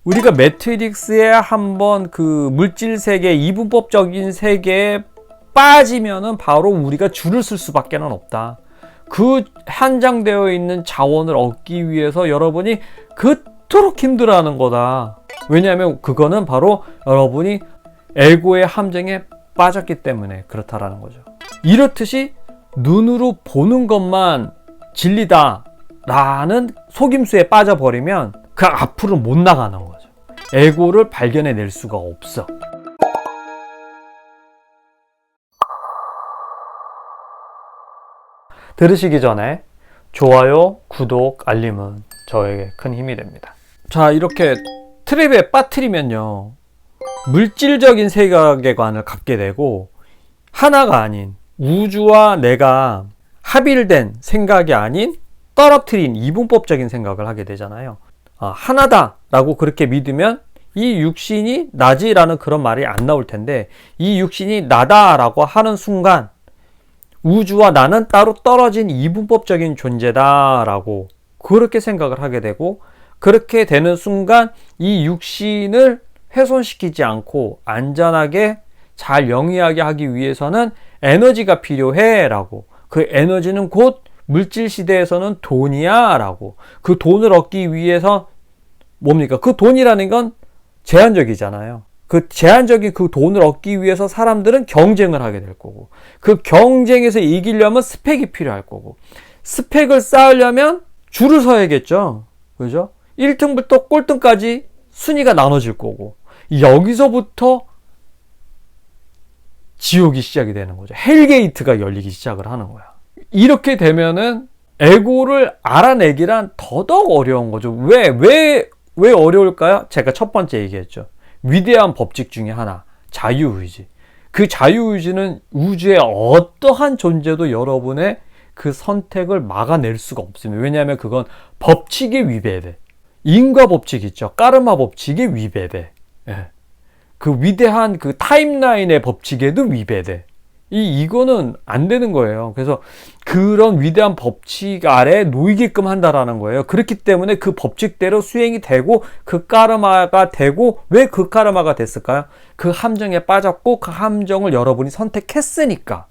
우리가 매트릭스에 한번 그 물질 세계, 이분법적인 세계에 빠지면은 바로 우리가 줄을 쓸 수밖에 없다. 그 한장되어 있는 자원을 얻기 위해서 여러분이 그토록 힘들어하는 거다. 왜냐하면 그거는 바로 여러분이 에고의 함정에 빠졌기 때문에 그렇다라는 거죠. 이렇듯이 눈으로 보는 것만 진리다 라는 속임수에 빠져버리면 그 앞으로 못 나가는 거죠. 에고를 발견해낼 수가 없어. 들으시기 전에 좋아요, 구독, 알림은 저에게 큰 힘이 됩니다. 자, 이렇게 트랩에 빠뜨리면요, 물질적인 세계관을 갖게 되고 하나가 아닌 우주와 내가 합일된 생각이 아닌 떨어뜨린 이분법적인 생각을 하게 되잖아요. 하나다 라고 그렇게 믿으면 이 육신이 나지라는 그런 말이 안 나올 텐데, 이 육신이 나다 라고 하는 순간 우주와 나는 따로 떨어진 이분법적인 존재다 라고 그렇게 생각을 하게 되고, 그렇게 되는 순간 이 육신을 훼손시키지 않고 안전하게 잘 영위하게 하기 위해서는 에너지가 필요해 라고, 그 에너지는 곧 물질 시대에서는 돈이야 라고, 그 돈을 얻기 위해서 뭡니까? 그 돈이라는 건 제한적이잖아요. 그 제한적인 그 돈을 얻기 위해서 사람들은 경쟁을 하게 될 거고, 그 경쟁에서 이기려면 스펙이 필요할 거고, 스펙을 쌓으려면 줄을 서야겠죠. 그죠? 1등부터 꼴등까지 순위가 나눠질 거고, 여기서부터 지옥이 시작이 되는 거죠. 헬게이트가 열리기 시작을 하는 거야. 이렇게 되면은 에고를 알아내기란 더더욱 어려운 거죠. 왜 어려울까요? 제가 첫 번째 얘기했죠. 위대한 법칙 중에 하나, 자유의지. 그 자유의지는 우주의 어떠한 존재도 여러분의 그 선택을 막아낼 수가 없습니다. 왜냐하면 그건 법칙에 위배돼. 인과 법칙 있죠. 까르마 법칙에 위배돼. 예. 그 위대한 그 타임라인의 법칙에도 위배돼. 이거는 안 되는 거예요. 그래서 그런 위대한 법칙 아래 놓이게끔 한다라는 거예요. 그렇기 때문에 그 법칙대로 수행이 되고 그 까르마가 되고, 왜 그 까르마가 됐을까요? 그 함정에 빠졌고 그 함정을 여러분이 선택했으니까.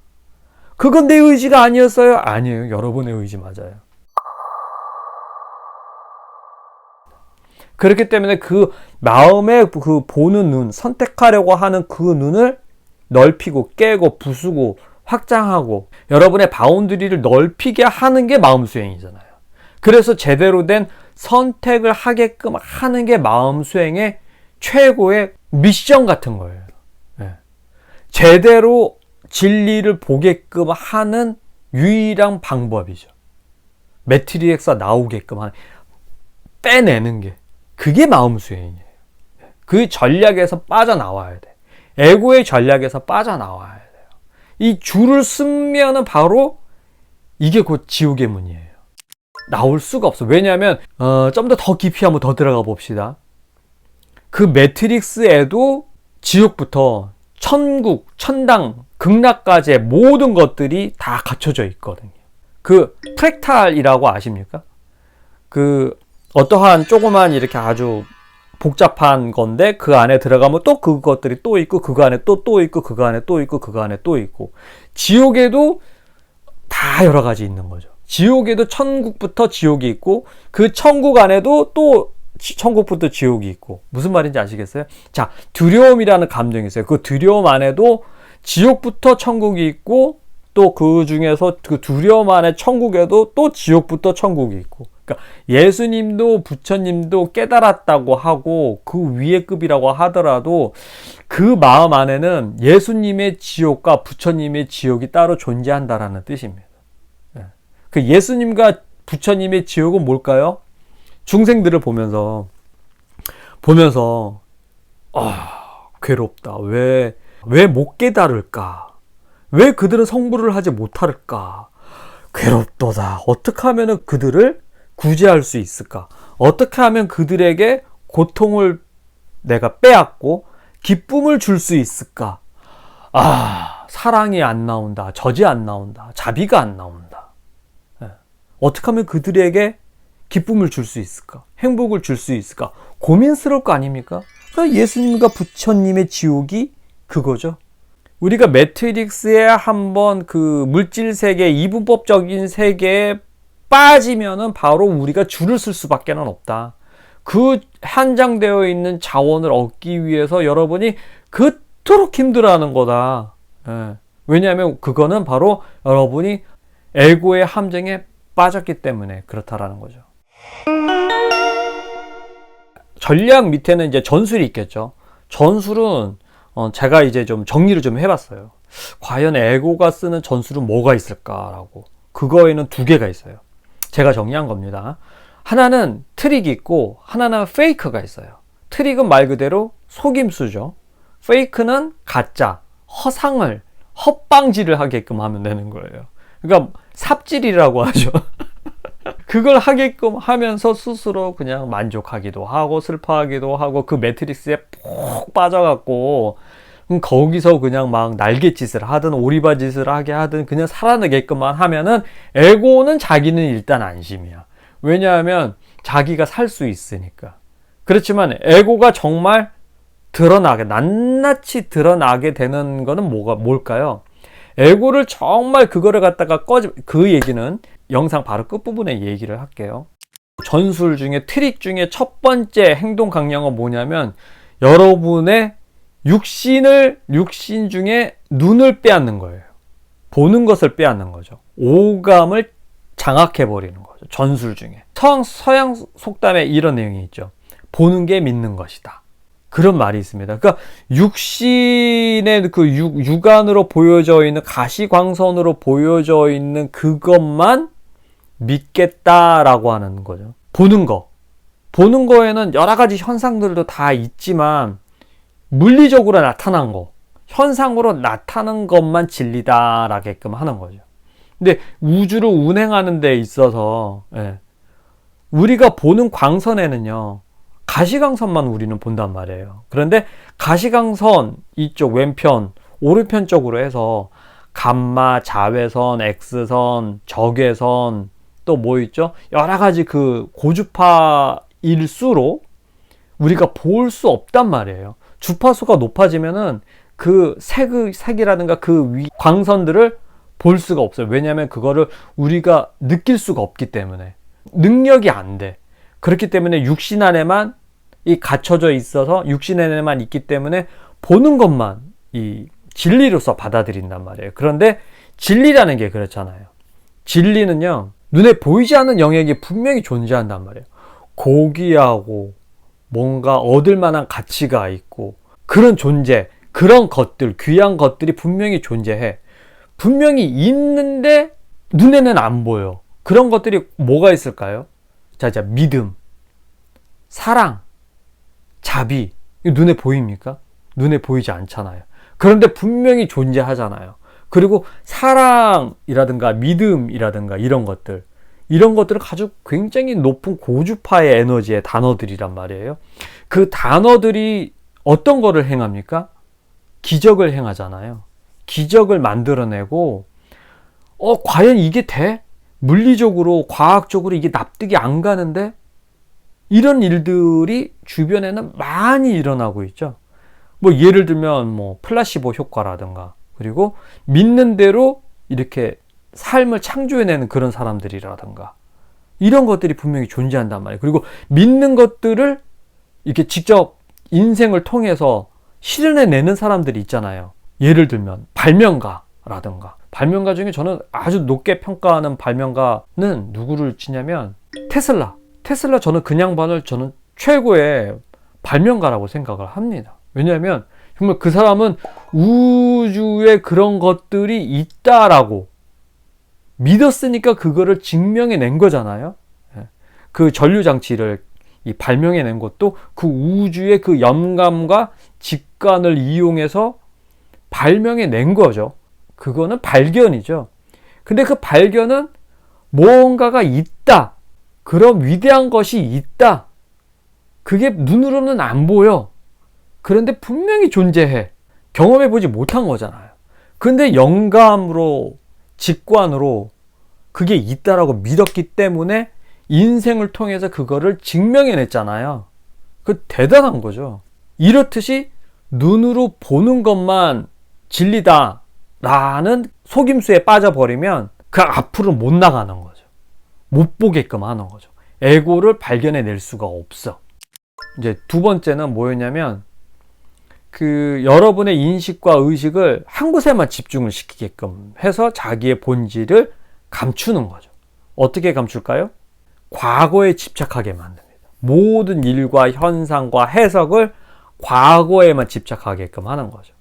그건 내 의지가 아니었어요? 아니에요. 여러분의 의지 맞아요. 그렇기 때문에 그 마음의 그 보는 눈, 선택하려고 하는 그 눈을 넓히고 깨고 부수고 확장하고 여러분의 바운드리를 넓히게 하는 게 마음 수행이잖아요. 그래서 제대로 된 선택을 하게끔 하는 게 마음 수행의 최고의 미션 같은 거예요. 네. 제대로 진리를 보게끔 하는 유일한 방법이죠. 매트릭스가 나오게끔 하는, 빼내는 게, 그게 마음 수행이에요. 그 전략에서 빠져나와야 돼. 에고의 전략에서 빠져나와야 돼요. 이 줄을 쓰면은 바로 이게 곧 지옥의 문이에요. 나올 수가 없어. 왜냐하면 좀 더 깊이 한번 더 들어가 봅시다. 그 매트릭스에도 지옥부터 천국, 천당, 극락까지의 모든 것들이 다 갖춰져 있거든요. 그 프랙탈이라고 아십니까? 그 어떠한 조그만 이렇게 아주 복잡한 건데 그 안에 들어가면 또 그것들이 또 있고, 그거 안에 또 있고, 그거 안에 또 있고, 그거 안에 또 있고. 지옥에도 다 여러 가지 있는 거죠. 지옥에도 천국부터 지옥이 있고, 그 천국 안에도 또 천국부터 지옥이 있고. 무슨 말인지 아시겠어요? 자, 두려움이라는 감정이 있어요. 그 두려움 안에도 지옥부터 천국이 있고, 또 그 중에서 그 두려움 안에 천국에도 또 지옥부터 천국이 있고. 그러니까 예수님도 부처님도 깨달았다고 하고 그 위의 급이라고 하더라도 그 마음 안에는 예수님의 지옥과 부처님의 지옥이 따로 존재한다라는 뜻입니다. 그 예수님과 부처님의 지옥은 뭘까요? 중생들을 보면서 괴롭다. 왜 못 깨달을까? 왜 그들은 성불을 하지 못할까? 괴롭도다. 어떻게 하면 그들을 구제할 수 있을까? 어떻게 하면 그들에게 고통을 내가 빼앗고 기쁨을 줄 수 있을까? 사랑이 안 나온다. 젖이 안 나온다. 자비가 안 나온다. 어떻게 하면 그들에게 기쁨을 줄 수 있을까? 행복을 줄 수 있을까? 고민스러울 거 아닙니까? 그러니까 예수님과 부처님의 지옥이 그거죠. 우리가 매트릭스에 한번 그 물질 세계, 이분법적인 세계에 빠지면은 바로 우리가 줄을 쓸 수밖에 없다. 그 한장되어 있는 자원을 얻기 위해서 여러분이 그토록 힘들어하는 거다. 예. 왜냐하면 그거는 바로 여러분이 에고의 함정에 빠졌기 때문에 그렇다라는 거죠. 전략 밑에는 이제 전술이 있겠죠. 전술은 제가 이제 좀 정리를 좀 해봤어요. 과연 에고가 쓰는 전술은 뭐가 있을까라고. 그거에는 두 개가 있어요. 제가 정리한 겁니다. 하나는 트릭이 있고 하나는 페이크가 있어요. 트릭은 말 그대로 속임수죠. 페이크는 가짜, 허상을, 헛방지를 하게끔 하면 되는 거예요. 그러니까 삽질이라고 하죠. 그걸 하게끔 하면서 스스로 그냥 만족하기도 하고 슬퍼하기도 하고 그 매트릭스에 푹 빠져갖고 거기서 그냥 막 날갯짓을 하든 오리바짓을 하게 하든 그냥 살아내게끔만 하면은 에고는 자기는 일단 안심이야. 왜냐하면 자기가 살 수 있으니까. 그렇지만 에고가 정말 낱낱이 드러나게 되는 거는 뭘까요? 에고를 정말 그거를 갖다가 그 얘기는 영상 바로 끝부분에 얘기를 할게요. 전술 중에 트릭 중에 첫 번째 행동 강령은 뭐냐면 여러분의 육신 중에 눈을 빼앗는 거예요. 보는 것을 빼앗는 거죠. 오감을 장악해 버리는 거죠. 전술 중에. 서양 속담에 이런 내용이 있죠. 보는 게 믿는 것이다. 그런 말이 있습니다. 그러니까 육신의 그 육안으로 보여져 있는 가시광선으로 보여져 있는 그것만 믿겠다라고 하는 거죠. 보는 거에는 여러 가지 현상들도 다 있지만 물리적으로 나타난 거, 현상으로 나타난 것만 진리다라게끔 하는 거죠. 근데 우주를 운행하는 데 있어서 우리가 보는 광선에는요 가시광선만 우리는 본단 말이에요. 그런데 가시광선 이쪽 왼편, 오른편 쪽으로 해서 감마, 자외선, X선, 적외선 또 뭐 있죠? 여러 가지 그 고주파일수록 우리가 볼 수 없단 말이에요. 주파수가 높아지면은 그 색이라든가 그 광선들을 볼 수가 없어요. 왜냐하면 그거를 우리가 느낄 수가 없기 때문에 능력이 안 돼. 그렇기 때문에 육신 안에만 갇혀져 있어서 육신 안에만 있기 때문에 보는 것만 이 진리로서 받아들인단 말이에요. 그런데 진리라는 게 그렇잖아요. 진리는요 눈에 보이지 않는 영역이 분명히 존재한단 말이에요. 고귀하고 뭔가 얻을 만한 가치가 있고 그런 존재, 그런 것들, 귀한 것들이 분명히 존재해. 분명히 있는데 눈에는 안 보여. 그런 것들이 뭐가 있을까요? 자, 믿음, 사랑, 자비. 눈에 보입니까? 눈에 보이지 않잖아요. 그런데 분명히 존재하잖아요. 그리고 사랑이라든가 믿음이라든가 이런 것들은 아주 굉장히 높은 고주파의 에너지의 단어들이란 말이에요. 그 단어들이 어떤 거를 행합니까? 기적을 행하잖아요. 기적을 만들어내고 과연 이게 돼? 물리적으로 과학적으로 이게 납득이 안 가는데 이런 일들이 주변에는 많이 일어나고 있죠. 뭐 예를 들면 플라시보 효과라든가 그리고 믿는 대로 이렇게 삶을 창조해내는 그런 사람들이라든가 이런 것들이 분명히 존재한단 말이에요. 그리고 믿는 것들을 이렇게 직접 인생을 통해서 실현해내는 사람들이 있잖아요. 예를 들면 발명가라든가 발명가 중에 저는 아주 높게 평가하는 발명가는 누구를 치냐면 테슬라 저는 그 양반을 저는 최고의 발명가라고 생각을 합니다. 왜냐하면 정말 그 사람은 우주에 그런 것들이 있다라고 믿었으니까 그거를 증명해낸 거잖아요. 그 전류장치를 발명해낸 것도 그 우주의 그 영감과 직관을 이용해서 발명해낸 거죠. 그거는 발견이죠. 근데 그 발견은 무언가가 있다. 그런 위대한 것이 있다. 그게 눈으로는 안 보여. 그런데 분명히 존재해. 경험해보지 못한 거잖아요. 근데 영감으로, 직관으로 그게 있다라고 믿었기 때문에 인생을 통해서 그거를 증명해냈잖아요. 그 대단한 거죠. 이렇듯이 눈으로 보는 것만 진리다 라는 속임수에 빠져버리면 그 앞으로 못 나가는 거죠. 못 보게끔 하는 거죠. 에고를 발견해낼 수가 없어. 이제 두 번째는 뭐였냐면 그 여러분의 인식과 의식을 한 곳에만 집중을 시키게끔 해서 자기의 본질을 감추는 거죠. 어떻게 감출까요? 과거에 집착하게 만듭니다. 모든 일과 현상과 해석을 과거에만 집착하게끔 하는 거죠.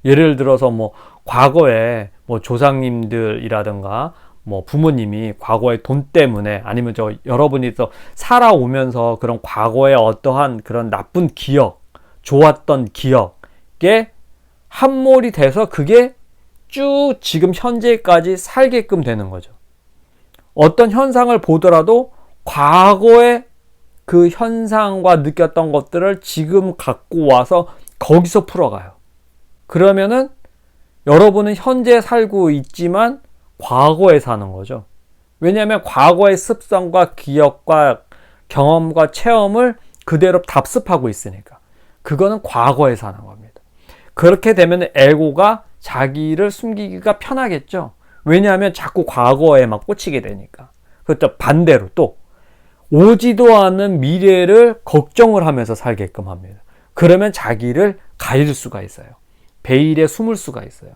예를 들어서 뭐 과거에 뭐 조상님들이라든가 뭐 부모님이 과거의 돈 때문에 아니면 여러분이 또 살아오면서 그런 과거의 어떠한 그런 나쁜 기억, 좋았던 기억에 함몰이 돼서 그게 쭉 지금 현재까지 살게끔 되는 거죠. 어떤 현상을 보더라도 과거의 그 현상과 느꼈던 것들을 지금 갖고 와서 거기서 풀어가요. 그러면은 여러분은 현재 살고 있지만 과거에 사는 거죠. 왜냐하면 과거의 습성과 기억과 경험과 체험을 그대로 답습하고 있으니까. 그거는 과거에 사는 겁니다. 그렇게 되면 에고가 자기를 숨기기가 편하겠죠. 왜냐하면 자꾸 과거에만 꽂히게 되니까. 그것도 반대로 또 오지도 않은 미래를 걱정을 하면서 살게끔 합니다. 그러면 자기를 가릴 수가 있어요. 베일에 숨을 수가 있어요.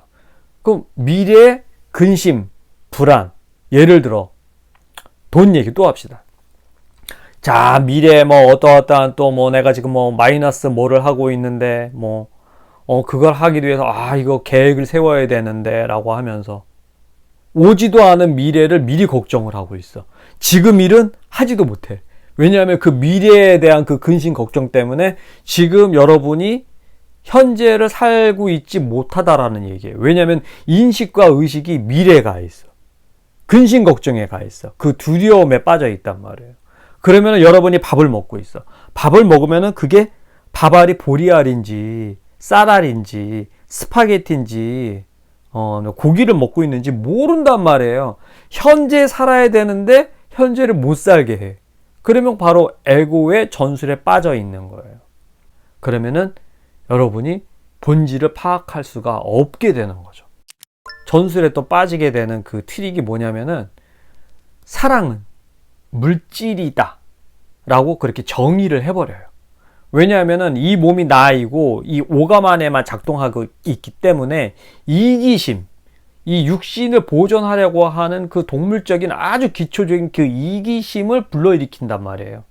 그럼 미래의 근심, 불안, 예를 들어 돈 얘기 또 합시다. 자, 미래에 뭐 어떠한 또 뭐 내가 지금 뭐 마이너스 뭐를 하고 있는데 뭐 그걸 하기 위해서 이거 계획을 세워야 되는데 라고 하면서 오지도 않은 미래를 미리 걱정을 하고 있어. 지금 일은 하지도 못해. 왜냐하면 그 미래에 대한 그 근심 걱정 때문에 지금 여러분이 현재를 살고 있지 못하다라는 얘기예요. 왜냐하면 인식과 의식이 미래에 가 있어. 근심 걱정에 가 있어. 그 두려움에 빠져 있단 말이에요. 그러면 여러분이 밥을 먹고 있어. 밥을 먹으면 그게 밥알이 보리알인지 쌀알인지 스파게티인지 고기를 먹고 있는지 모른단 말이에요. 현재 살아야 되는데 현재를 못 살게 해. 그러면 바로 에고의 전술에 빠져 있는 거예요. 그러면은 여러분이 본질을 파악할 수가 없게 되는 거죠. 전술에 또 빠지게 되는 그 트릭이 뭐냐면은 사랑은 물질이다 라고 그렇게 정의를 해버려요. 왜냐하면은 이 몸이 나이고 이 오감 안에만 작동하고 있기 때문에 이기심, 이 육신을 보존하려고 하는 그 동물적인 아주 기초적인 그 이기심을 불러일으킨단 말이에요.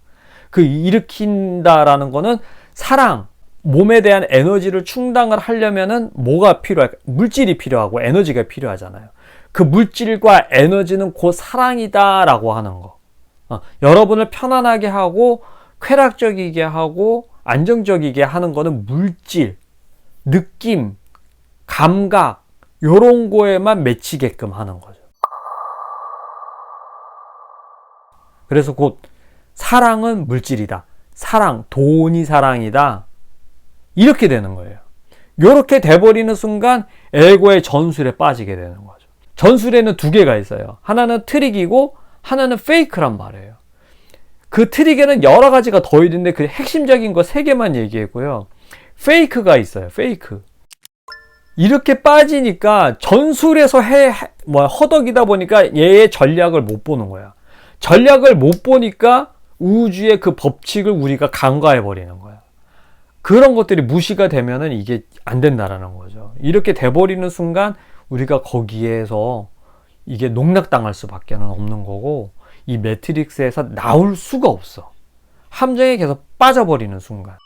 그 일으킨다라는 거는 사랑, 몸에 대한 에너지를 충당을 하려면은 뭐가 필요할까? 물질이 필요하고 에너지가 필요하잖아요. 그 물질과 에너지는 곧 사랑이다라고 하는 거. 여러분을 편안하게 하고 쾌락적이게 하고 안정적이게 하는 거는 물질, 느낌, 감각 요런 거에만 맺히게끔 하는 거죠. 그래서 곧 사랑은 물질이다. 사랑, 돈이 사랑이다. 이렇게 되는 거예요. 이렇게 돼버리는 순간 에고의 전술에 빠지게 되는 거죠. 전술에는 두 개가 있어요. 하나는 트릭이고 하나는 페이크란 말이에요. 그 트릭에는 여러 가지가 더 있는데 그 핵심적인 거 세 개만 얘기했고요. 페이크가 있어요. 페이크. 이렇게 빠지니까 전술에서 허덕이다 보니까 얘의 전략을 못 보는 거야. 전략을 못 보니까 우주의 그 법칙을 우리가 간과해 버리는 거야. 그런 것들이 무시가 되면은 이게 안 된다라는 거죠. 이렇게 돼버리는 순간 우리가 거기에서 이게 농락당할 수밖에 없는 거고 이 매트릭스에서 나올 수가 없어. 함정에 계속 빠져버리는 순간.